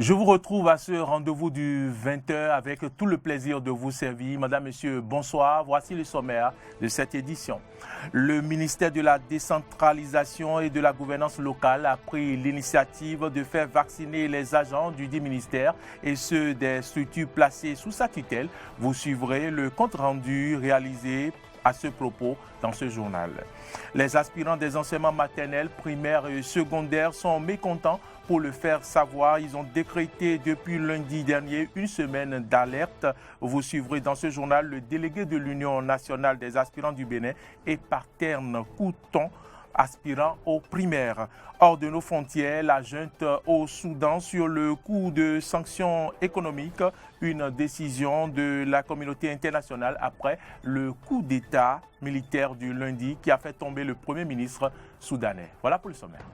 Je vous retrouve à ce rendez-vous du 20h avec tout le plaisir de vous servir. Madame, Monsieur, bonsoir. Voici le sommaire de cette édition. Le ministère de la décentralisation et de la gouvernance locale a pris l'initiative de faire vacciner les agents du dit ministère et ceux des structures placées sous sa tutelle. Vous suivrez le compte-rendu réalisé à ce propos dans ce journal. Les aspirants des enseignements maternels, primaires et secondaires sont mécontents. Pour le faire savoir, ils ont décrété depuis lundi dernier une semaine d'alerte. Vous suivrez dans ce journal le délégué de l'Union nationale des aspirants du Bénin et Paterne Couton, aspirant aux primaires. Hors de nos frontières, la junte au Soudan sur le coup de sanctions économiques, une décision de la communauté internationale après le coup d'État militaire du lundi qui a fait tomber le Premier ministre soudanais. Voilà pour le sommaire.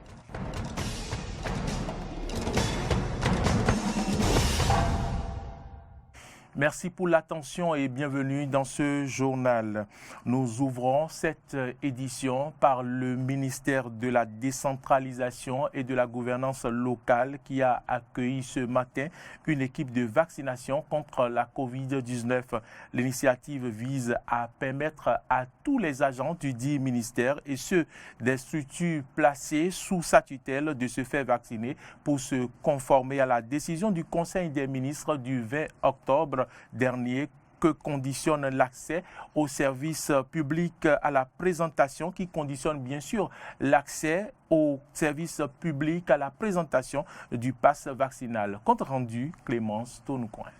Merci pour l'attention et bienvenue dans ce journal. Nous ouvrons cette édition par le ministère de la décentralisation et de la gouvernance locale qui a accueilli ce matin une équipe de vaccination contre la COVID-19. L'initiative vise à permettre à tous les agents du dit ministère et ceux des structures placées sous sa tutelle de se faire vacciner pour se conformer à la décision du Conseil des ministres du 20 octobre dernier que conditionne l'accès aux services publics à la présentation, qui conditionne bien sûr l'accès aux services publics à la présentation du pass vaccinal. Compte rendu, Clémence Tonoucoin.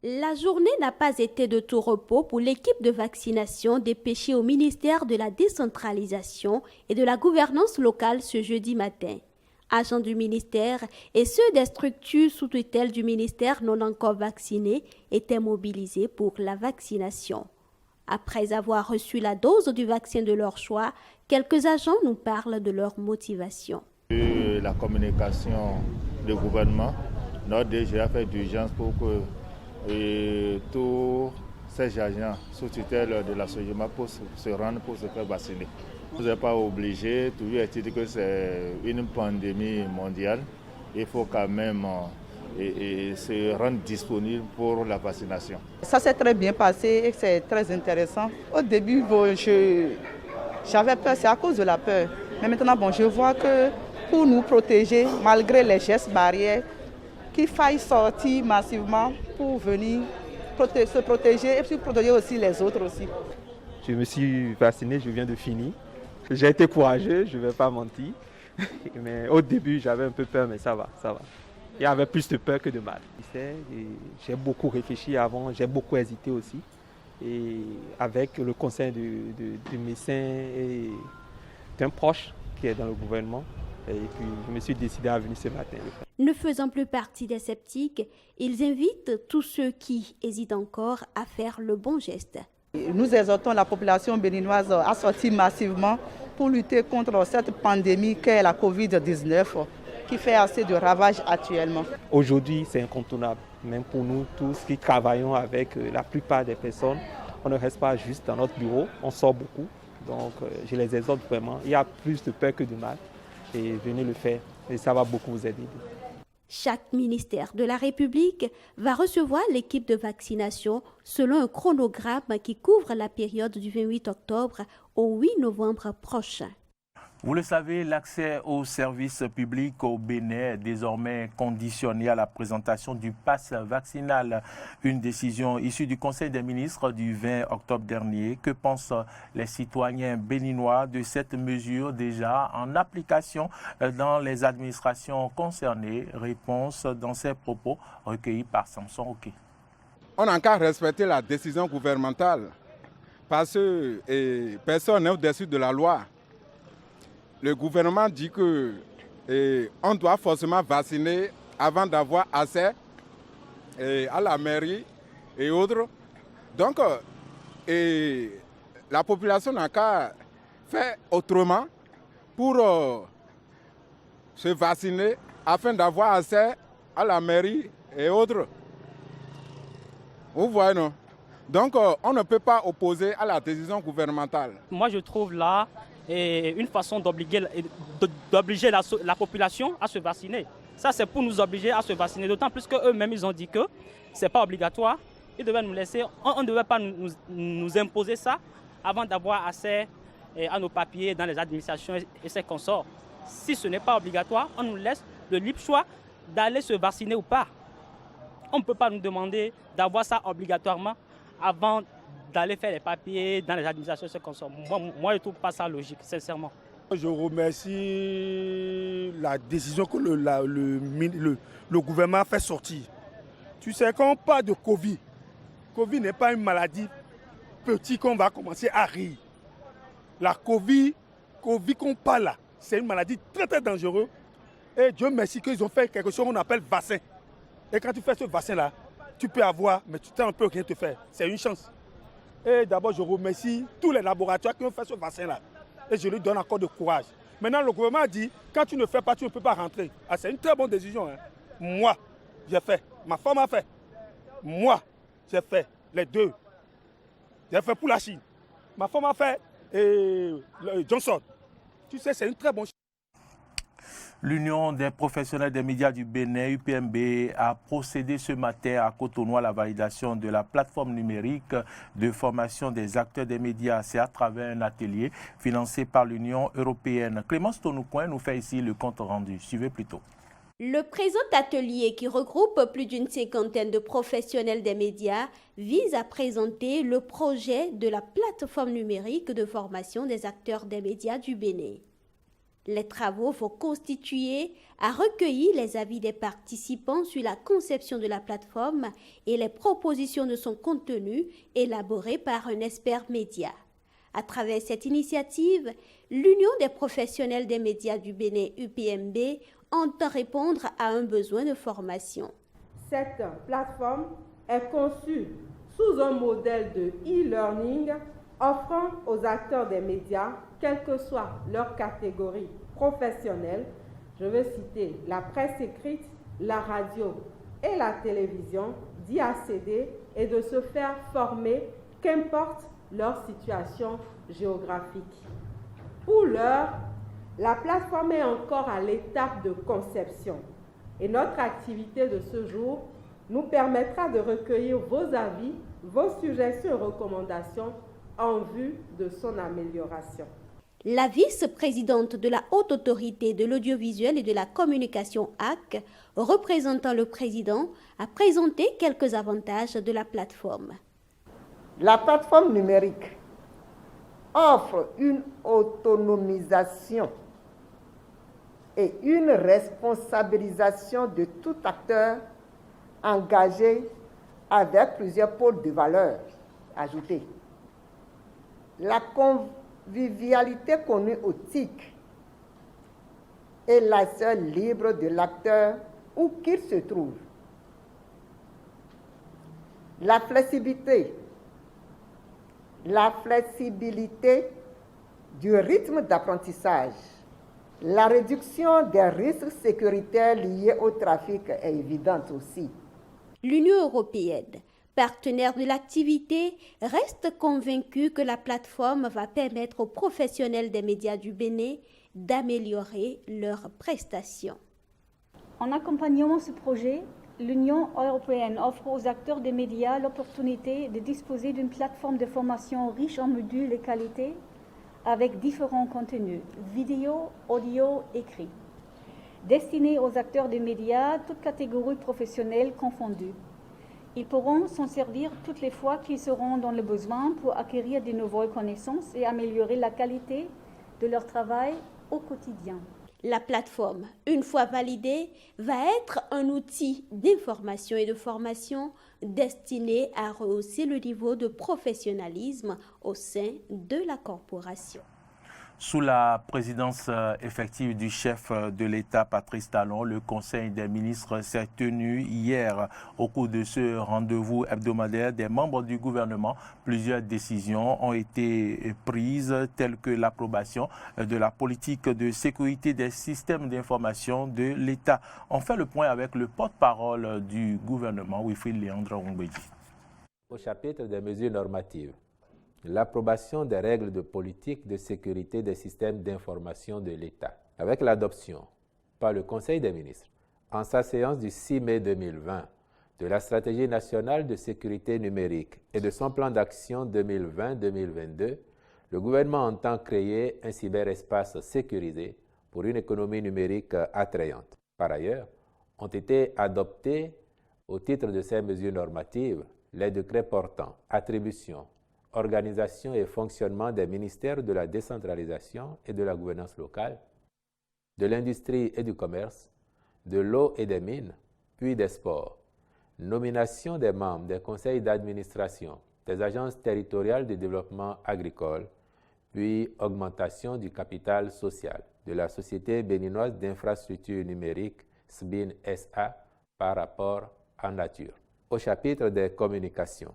La journée n'a pas été de tout repos pour l'équipe de vaccination dépêchée au ministère de la décentralisation et de la gouvernance locale ce jeudi matin. Agents du ministère et ceux des structures sous tutelle du ministère non encore vaccinés étaient mobilisés pour la vaccination. Après avoir reçu la dose du vaccin de leur choix, quelques agents nous parlent de leur motivation. La communication du gouvernement, notre DG a fait d'urgence pour que tous ces agents sous tutelle de la SOGIMA puissent se rendre pour se faire vacciner. Vous n'êtes pas obligé, toujours est-il que c'est une pandémie mondiale. Il faut quand même se rendre disponible pour la vaccination. Ça s'est très bien passé et c'est très intéressant. Au début, j'avais peur, c'est à cause de la peur. Mais maintenant, je vois que pour nous protéger, malgré les gestes barrières, qu'il faille sortir massivement pour venir se protéger et puis protéger aussi les autres aussi. Je me suis vacciné, je viens de finir. J'ai été courageux, je ne vais pas mentir. Mais au début, j'avais un peu peur, mais ça va. Il y avait plus de peur que de mal. J'ai beaucoup réfléchi avant, j'ai beaucoup hésité aussi. Et avec le conseil du médecin et d'un proche qui est dans le gouvernement, et puis je me suis décidé à venir ce matin. Ne faisant plus partie des sceptiques, ils invitent tous ceux qui hésitent encore à faire le bon geste. Nous exhortons la population béninoise à sortir massivement pour lutter contre cette pandémie qu'est la COVID-19 qui fait assez de ravages actuellement. Aujourd'hui, c'est incontournable, même pour nous tous qui travaillons avec la plupart des personnes. On ne reste pas juste dans notre bureau, on sort beaucoup. Donc je les exhorte vraiment. Il y a plus de peur que de mal et venez le faire et ça va beaucoup vous aider. Chaque ministère de la République va recevoir l'équipe de vaccination selon un chronogramme qui couvre la période du 28 octobre au 8 novembre prochain. Vous le savez, l'accès aux services publics au Bénin est désormais conditionné à la présentation du pass vaccinal. Une décision issue du Conseil des ministres du 20 octobre dernier. Que pensent les citoyens béninois de cette mesure déjà en application dans les administrations concernées? Réponse dans ces propos recueillis par Samson Oké. On n'a qu'à respecter la décision gouvernementale parce que personne n'est au-dessus de la loi. Le gouvernement dit qu'on doit forcément vacciner avant d'avoir accès à la mairie et autres. Donc, la population n'a qu'à faire autrement pour se vacciner afin d'avoir accès à la mairie et autres. Vous voyez, non? Donc, on ne peut pas opposer à la décision gouvernementale. Moi, je trouve là une façon d'obliger la population à se vacciner. Ça, c'est pour nous obliger à se vacciner, d'autant plus qu'eux-mêmes, ils ont dit que ce n'est pas obligatoire. Ils devaient nous laisser, on ne devait pas nous imposer ça avant d'avoir accès à nos papiers dans les administrations et ses consorts. Si ce n'est pas obligatoire, on nous laisse le libre choix d'aller se vacciner ou pas. On ne peut pas nous demander d'avoir ça obligatoirement avant d'aller faire les papiers dans les administrations et ses consorts. Moi, je ne trouve pas ça logique, sincèrement. Je remercie la décision que le gouvernement a fait sortir. Tu sais, quand on parle de Covid, Covid n'est pas une maladie petite qu'on va commencer à rire. La Covid qu'on parle là, c'est une maladie très très dangereuse. Et Dieu merci qu'ils ont fait quelque chose qu'on appelle vaccin. Et quand tu fais ce vaccin-là, tu peux avoir, mais tu ne peux rien te faire. C'est une chance. Et d'abord, je remercie tous les laboratoires qui ont fait ce vaccin-là. Et je lui donne encore de courage. Maintenant, le gouvernement a dit, quand tu ne fais pas, tu ne peux pas rentrer. Ah, c'est une très bonne décision. Hein. Moi, j'ai fait. Ma femme a fait. Moi, j'ai fait les deux. J'ai fait pour la Chine. Ma femme a fait Johnson. Tu sais, c'est une très bonne chose. L'Union des professionnels des médias du Bénin, UPMB, a procédé ce matin à Cotonou à la validation de la plateforme numérique de formation des acteurs des médias. C'est à travers un atelier financé par l'Union européenne. Clémence Tonoucoin nous fait ici le compte rendu. Suivez plutôt. Le présent atelier, qui regroupe plus d'une cinquantaine de professionnels des médias, vise à présenter le projet de la plateforme numérique de formation des acteurs des médias du Bénin. Les travaux vont constituer à recueillir les avis des participants sur la conception de la plateforme et les propositions de son contenu élaborées par un expert média. À travers cette initiative, l'Union des professionnels des médias du Bénin, UPMB, entend répondre à un besoin de formation. Cette plateforme est conçue sous un modèle de e-learning offrant aux acteurs des médias, quelle que soit leur catégorie professionnelle, je veux citer la presse écrite, la radio et la télévision, d'y accéder et de se faire former, qu'importe leur situation géographique. Pour l'heure, la plateforme est encore à l'étape de conception et notre activité de ce jour nous permettra de recueillir vos avis, vos suggestions et recommandations en vue de son amélioration. La vice-présidente de la Haute Autorité de l'Audiovisuel et de la Communication AC, représentant le président, a présenté quelques avantages de la plateforme. La plateforme numérique offre une autonomisation et une responsabilisation de tout acteur engagé avec plusieurs pôles de valeur ajoutés. La convivialité connue au TIC est la seule libre de l'acteur où qu'il se trouve. La flexibilité du rythme d'apprentissage. La réduction des risques sécuritaires liés au trafic est évidente aussi. L'Union européenne, partenaire de l'activité, reste convaincue que la plateforme va permettre aux professionnels des médias du Bénin d'améliorer leurs prestations. En accompagnant ce projet, l'Union européenne offre aux acteurs des médias l'opportunité de disposer d'une plateforme de formation riche en modules et qualités avec différents contenus, vidéo, audio, écrit, destinés aux acteurs des médias, toutes catégories professionnelles confondues. Ils pourront s'en servir toutes les fois qu'ils seront dans le besoin pour acquérir de nouvelles connaissances et améliorer la qualité de leur travail au quotidien. La plateforme, une fois validée, va être un outil d'information et de formation destiné à rehausser le niveau de professionnalisme au sein de la corporation. Sous la présidence effective du chef de l'État, Patrice Talon, le Conseil des ministres s'est tenu hier. Au cours de ce rendez-vous hebdomadaire des membres du gouvernement, plusieurs décisions ont été prises, telles que l'approbation de la politique de sécurité des systèmes d'information de l'État. On fait le point avec le porte-parole du gouvernement, Wilfried Léandre Ongbeji. Au chapitre des mesures normatives, l'approbation des règles de politique de sécurité des systèmes d'information de l'État, avec l'adoption par le Conseil des ministres En sa séance du 6 mai 2020, de la stratégie nationale de sécurité numérique et de son plan d'action 2020-2022, le gouvernement entend créer un cyberespace sécurisé pour une économie numérique attrayante. Par ailleurs, ont été adoptés, au titre de ces mesures normatives, les décrets portant attribution, organisation et fonctionnement des ministères de la décentralisation et de la gouvernance locale, de l'industrie et du commerce, de l'eau et des mines, puis des sports, nomination des membres des conseils d'administration des agences territoriales de développement agricole, puis augmentation du capital social de la Société béninoise d'infrastructures numériques, SBIN SA, par rapport en nature. Au chapitre des communications.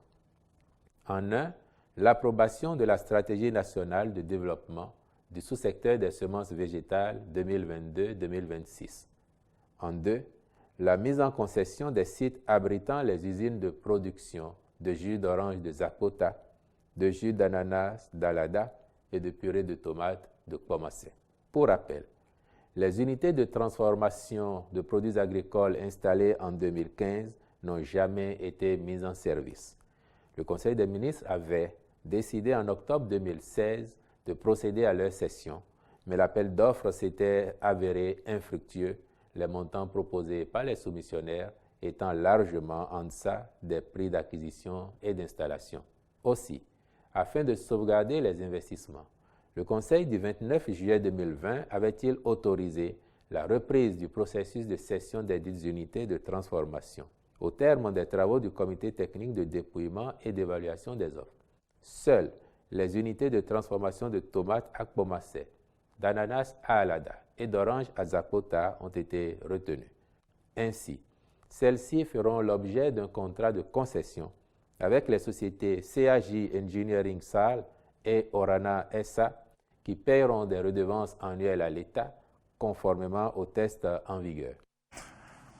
En un, l'approbation de la stratégie nationale de développement du sous-secteur des semences végétales 2022-2026. En deux, la mise en concession des sites abritant les usines de production de jus d'orange de Zapota, de jus d'ananas d'Alada et de purée de tomates de Kpomassé. Pour rappel, les unités de transformation de produits agricoles installées en 2015 n'ont jamais été mises en service. Le Conseil des ministres avait décidé en octobre 2016 de procéder à leur cession, mais l'appel d'offres s'était avéré infructueux, les montants proposés par les soumissionnaires étant largement en deçà des prix d'acquisition et d'installation. Aussi, afin de sauvegarder les investissements, le Conseil du 29 juillet 2020 avait-il autorisé la reprise du processus de cession des dites unités de transformation, au terme des travaux du comité technique de dépouillement et d'évaluation des offres. Seules les unités de transformation de tomates à Kpomassé, d'ananas à Alada et d'orange à Zapota ont été retenues. Ainsi, celles-ci feront l'objet d'un contrat de concession avec les sociétés CAJ Engineering SAL et Orana SA qui paieront des redevances annuelles à l'État conformément aux tests en vigueur.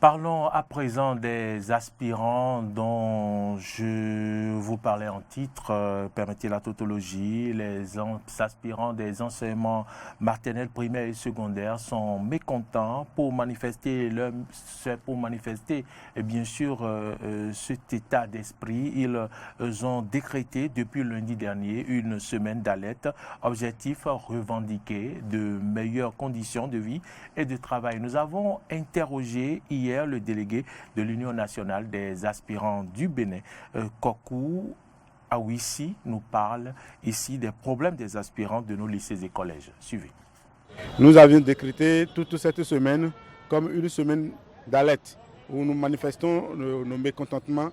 Parlons à présent des aspirants dont je vous parlais en titre, permettez la tautologie. Les aspirants des enseignements maternels, primaires et secondaires sont mécontents pour manifester bien sûr cet état d'esprit. Ils ont décrété depuis lundi dernier une semaine d'alerte. Objectif revendiqué de meilleures conditions de vie et de travail. Nous avons interrogé hier le délégué de l'Union nationale des aspirants du Bénin, Kokou Awissi, nous parle ici des problèmes des aspirants de nos lycées et collèges. Suivez. Nous avions décrété toute cette semaine comme une semaine d'alerte où nous manifestons nos mécontentements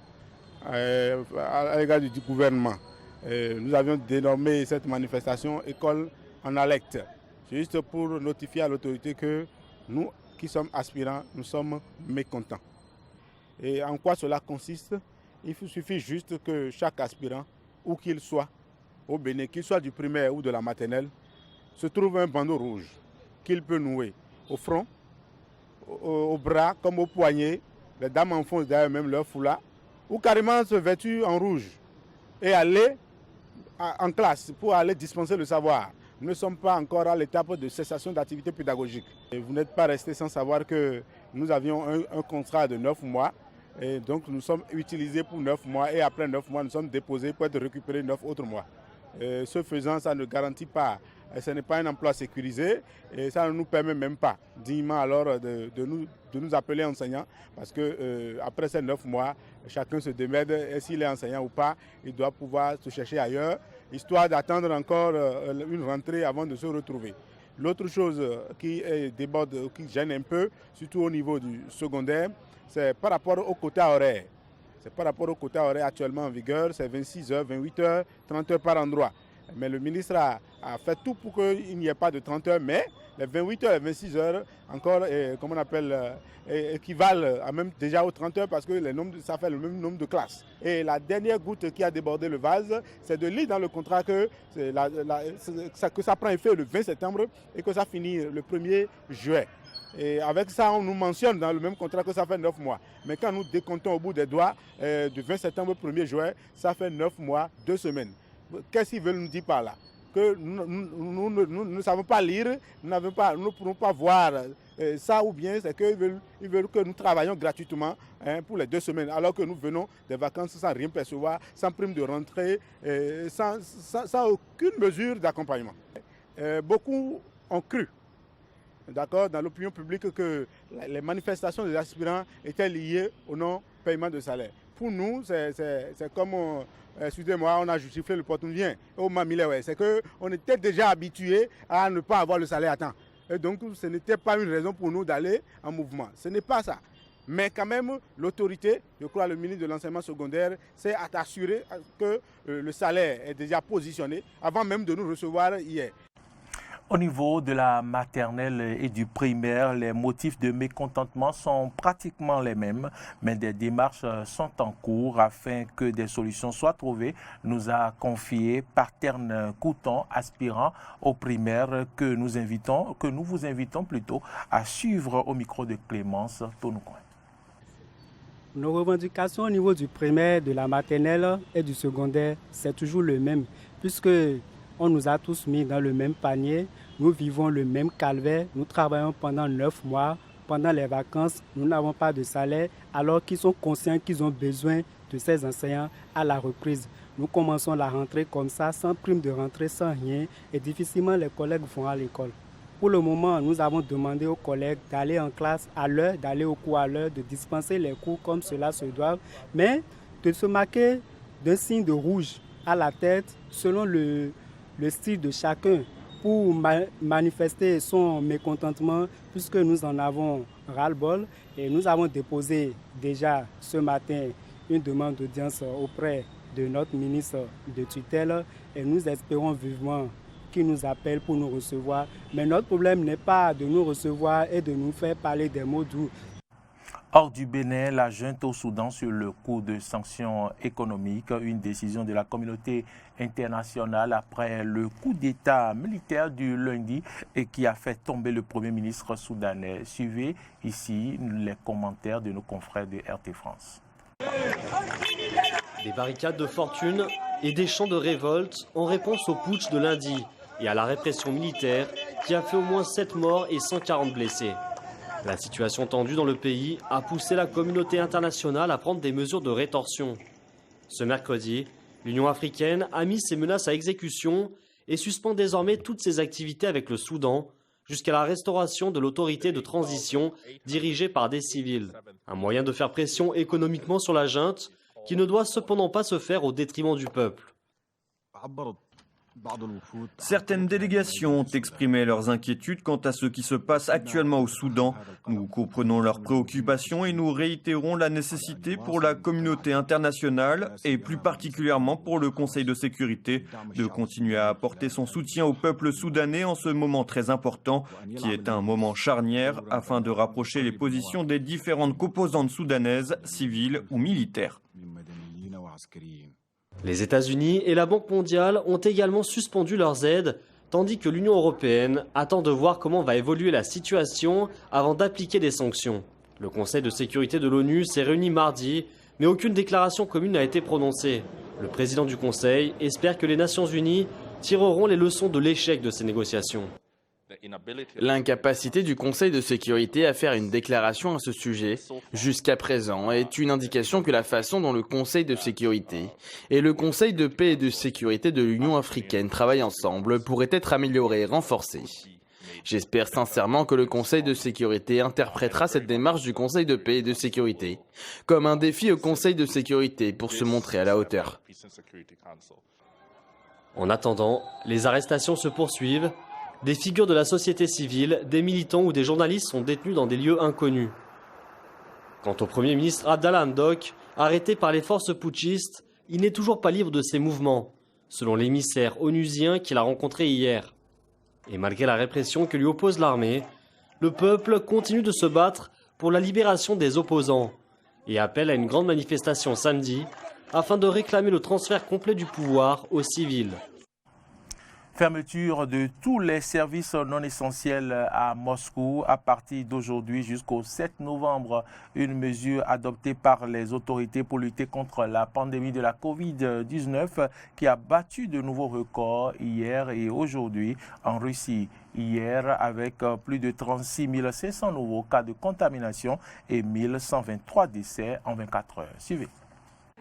à l'égard du gouvernement. Nous avions dénommé cette manifestation école en alerte, juste pour notifier à l'autorité que nous qui sommes aspirants, nous sommes mécontents. Et en quoi cela consiste? Il suffit juste que chaque aspirant, où qu'il soit, au Bénin, qu'il soit du primaire ou de la maternelle, se trouve un bandeau rouge qu'il peut nouer au front, au bras comme au poignet. Les dames enfoncent d'ailleurs même leur foulard, ou carrément se vêtir en rouge et aller en classe pour aller dispenser le savoir. Nous ne sommes pas encore à l'étape de cessation d'activité pédagogique. Et vous n'êtes pas resté sans savoir que nous avions un contrat de 9 mois. Et donc nous sommes utilisés pour 9 mois et après 9 mois, nous sommes déposés pour être récupérés 9 autres mois. Ce faisant, ça ne garantit pas, ce n'est pas un emploi sécurisé et ça ne nous permet même pas dignement alors de nous appeler enseignants parce que après ces 9 mois, chacun se démène et s'il est enseignant ou pas, il doit pouvoir se chercher ailleurs, histoire d'attendre encore une rentrée avant de se retrouver. L'autre chose qui déborde, qui gêne un peu, surtout au niveau du secondaire, c'est par rapport au quota horaire. C'est par rapport au quota horaire actuellement en vigueur, c'est 26 heures, 28 heures, 30 heures par endroit. Mais le ministre a fait tout pour qu'il n'y ait pas de 30 heures, mais les 28 heures et 26 heures, encore, comment on appelle, équivalent à même déjà aux 30 heures parce que ça fait le même nombre de classes. Et la dernière goutte qui a débordé le vase, c'est de lire dans le contrat que ça prend effet le 20 septembre et que ça finit le 1er juillet. Et avec ça, on nous mentionne dans le même contrat que ça fait 9 mois. Mais quand nous décomptons au bout des doigts, du 20 septembre au 1er juillet, ça fait 9 mois, 2 semaines. Qu'est-ce qu'ils veulent nous dire par là? que nous ne savons pas lire, nous ne pourrons pas voir ça, ou bien c'est qu'ils veulent que nous travaillions gratuitement pour les 2 semaines, alors que nous venons des vacances sans rien percevoir, sans prime de rentrée, sans aucune mesure d'accompagnement. Beaucoup ont cru, d'accord, dans l'opinion publique, que les manifestations des aspirants étaient liées au non-paiement de salaire. Pour nous, c'est comme, excusez-moi, on a justifié le porte-vient au mamilé, ouais. C'est qu'on était déjà habitués à ne pas avoir le salaire à temps. Et donc, ce n'était pas une raison pour nous d'aller en mouvement. Ce n'est pas ça. Mais quand même, l'autorité, je crois le ministre de l'enseignement secondaire, s'est assuré que le salaire est déjà positionné avant même de nous recevoir hier. Au niveau de la maternelle et du primaire, les motifs de mécontentement sont pratiquement les mêmes, mais des démarches sont en cours afin que des solutions soient trouvées, nous a confié Paterne Couton, aspirant au primaire, que nous vous invitons plutôt à suivre au micro de Clémence Tonoucoin. Nos revendications au niveau du primaire, de la maternelle et du secondaire, c'est toujours le même, puisque on nous a tous mis dans le même panier, nous vivons le même calvaire, nous travaillons pendant 9 mois, pendant les vacances, nous n'avons pas de salaire, alors qu'ils sont conscients qu'ils ont besoin de ces enseignants à la reprise. Nous commençons la rentrée comme ça, sans prime de rentrée, sans rien, et difficilement les collègues vont à l'école. Pour le moment, nous avons demandé aux collègues d'aller en classe à l'heure, d'aller au cours à l'heure, de dispenser les cours comme cela se doit, mais de se marquer d'un signe de rouge à la tête selon le style de chacun pour manifester son mécontentement, puisque nous en avons ras-le-bol. Et nous avons déposé déjà ce matin une demande d'audience auprès de notre ministre de tutelle et nous espérons vivement qu'il nous appelle pour nous recevoir. Mais notre problème n'est pas de nous recevoir et de nous faire parler des mots doux. Hors du Bénin, la junte au Soudan sur le coup de sanctions économiques, une décision de la communauté internationale après le coup d'État militaire du lundi et qui a fait tomber le Premier ministre soudanais. Suivez ici les commentaires de nos confrères de RT France. Des barricades de fortune et des chants de révolte en réponse au putsch de lundi et à la répression militaire qui a fait au moins 7 morts et 140 blessés. La situation tendue dans le pays a poussé la communauté internationale à prendre des mesures de rétorsion. Ce mercredi, l'Union africaine a mis ses menaces à exécution et suspend désormais toutes ses activités avec le Soudan jusqu'à la restauration de l'autorité de transition dirigée par des civils. Un moyen de faire pression économiquement sur la junte qui ne doit cependant pas se faire au détriment du peuple. Certaines délégations ont exprimé leurs inquiétudes quant à ce qui se passe actuellement au Soudan. Nous comprenons leurs préoccupations et nous réitérons la nécessité pour la communauté internationale et plus particulièrement pour le Conseil de sécurité de continuer à apporter son soutien au peuple soudanais en ce moment très important qui est un moment charnière afin de rapprocher les positions des différentes composantes soudanaises, civiles ou militaires. Les États-Unis et la Banque mondiale ont également suspendu leurs aides, tandis que l'Union européenne attend de voir comment va évoluer la situation avant d'appliquer des sanctions. Le Conseil de sécurité de l'ONU s'est réuni mardi, mais aucune déclaration commune n'a été prononcée. Le président du Conseil espère que les Nations Unies tireront les leçons de l'échec de ces négociations. L'incapacité du Conseil de sécurité à faire une déclaration à ce sujet, jusqu'à présent, est une indication que la façon dont le Conseil de sécurité et le Conseil de paix et de sécurité de l'Union africaine travaillent ensemble pourrait être améliorée et renforcée. J'espère sincèrement que le Conseil de sécurité interprétera cette démarche du Conseil de paix et de sécurité comme un défi au Conseil de sécurité pour se montrer à la hauteur. En attendant, les arrestations se poursuivent. Des figures de la société civile, des militants ou des journalistes sont détenus dans des lieux inconnus. Quant au Premier ministre Abdallah Hamdok, arrêté par les forces putschistes, il n'est toujours pas libre de ses mouvements, selon l'émissaire onusien qu'il a rencontré hier. Et malgré la répression que lui oppose l'armée, le peuple continue de se battre pour la libération des opposants et appelle à une grande manifestation samedi afin de réclamer le transfert complet du pouvoir aux civils. Fermeture de tous les services non essentiels à Moscou à partir d'aujourd'hui jusqu'au 7 novembre. Une mesure adoptée par les autorités pour lutter contre la pandémie de la Covid-19 qui a battu de nouveaux records hier et aujourd'hui en Russie. Hier, avec plus de 36 500 nouveaux cas de contamination et 1123 décès en 24 heures. Suivez.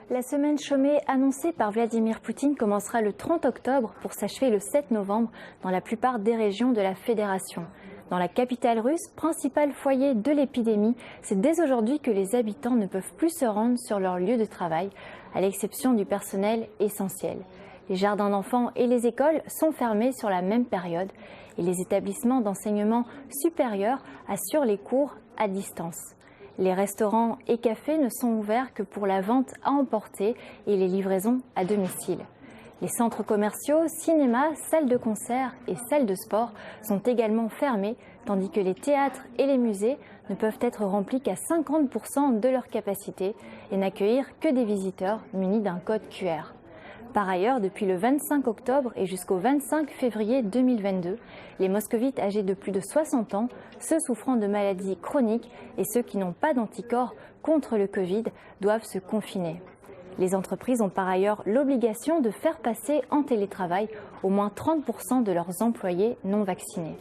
La semaine chômée annoncée par Vladimir Poutine commencera le 30 octobre pour s'achever le 7 novembre dans la plupart des régions de la Fédération. Dans la capitale russe, principal foyer de l'épidémie, c'est dès aujourd'hui que les habitants ne peuvent plus se rendre sur leur lieu de travail, à l'exception du personnel essentiel. Les jardins d'enfants et les écoles sont fermés sur la même période et les établissements d'enseignement supérieur assurent les cours à distance. Les restaurants et cafés ne sont ouverts que pour la vente à emporter et les livraisons à domicile. Les centres commerciaux, cinémas, salles de concert et salles de sport sont également fermés, tandis que les théâtres et les musées ne peuvent être remplis qu'à 50% de leur capacité et n'accueillir que des visiteurs munis d'un code QR. Par ailleurs, depuis le 25 octobre et jusqu'au 25 février 2022, les moscovites âgés de plus de 60 ans, ceux souffrant de maladies chroniques et ceux qui n'ont pas d'anticorps contre le Covid doivent se confiner. Les entreprises ont par ailleurs l'obligation de faire passer en télétravail au moins 30% de leurs employés non vaccinés.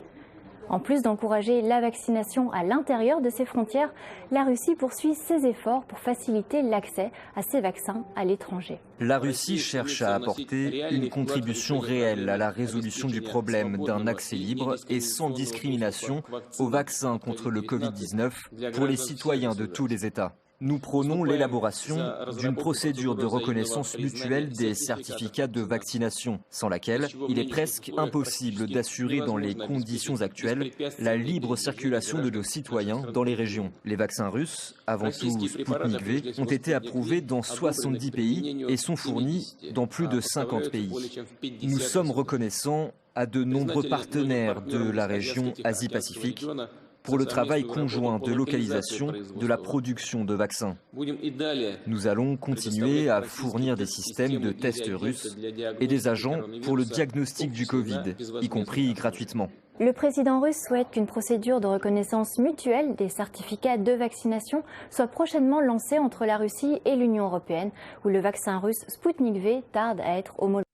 En plus d'encourager la vaccination à l'intérieur de ses frontières, la Russie poursuit ses efforts pour faciliter l'accès à ces vaccins à l'étranger. La Russie cherche à apporter une contribution réelle à la résolution du problème d'un accès libre et sans discrimination aux vaccins contre le Covid-19 pour les citoyens de tous les États. Nous prônons l'élaboration d'une procédure de reconnaissance mutuelle des certificats de vaccination, sans laquelle il est presque impossible d'assurer dans les conditions actuelles la libre circulation de nos citoyens dans les régions. Les vaccins russes, avant tout Sputnik V, ont été approuvés dans 70 pays et sont fournis dans plus de 50 pays. Nous sommes reconnaissants à de nombreux partenaires de la région Asie-Pacifique pour le travail conjoint de localisation de la production de vaccins. Nous allons continuer à fournir des systèmes de tests russes et des agents pour le diagnostic du Covid, y compris gratuitement. Le président russe souhaite qu'une procédure de reconnaissance mutuelle des certificats de vaccination soit prochainement lancée entre la Russie et l'Union européenne, où le vaccin russe Sputnik V tarde à être homologué.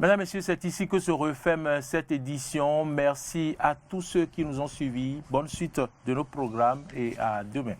Mesdames, Messieurs, c'est ici que se referme cette édition. Merci à tous ceux qui nous ont suivis. Bonne suite de nos programmes et à demain.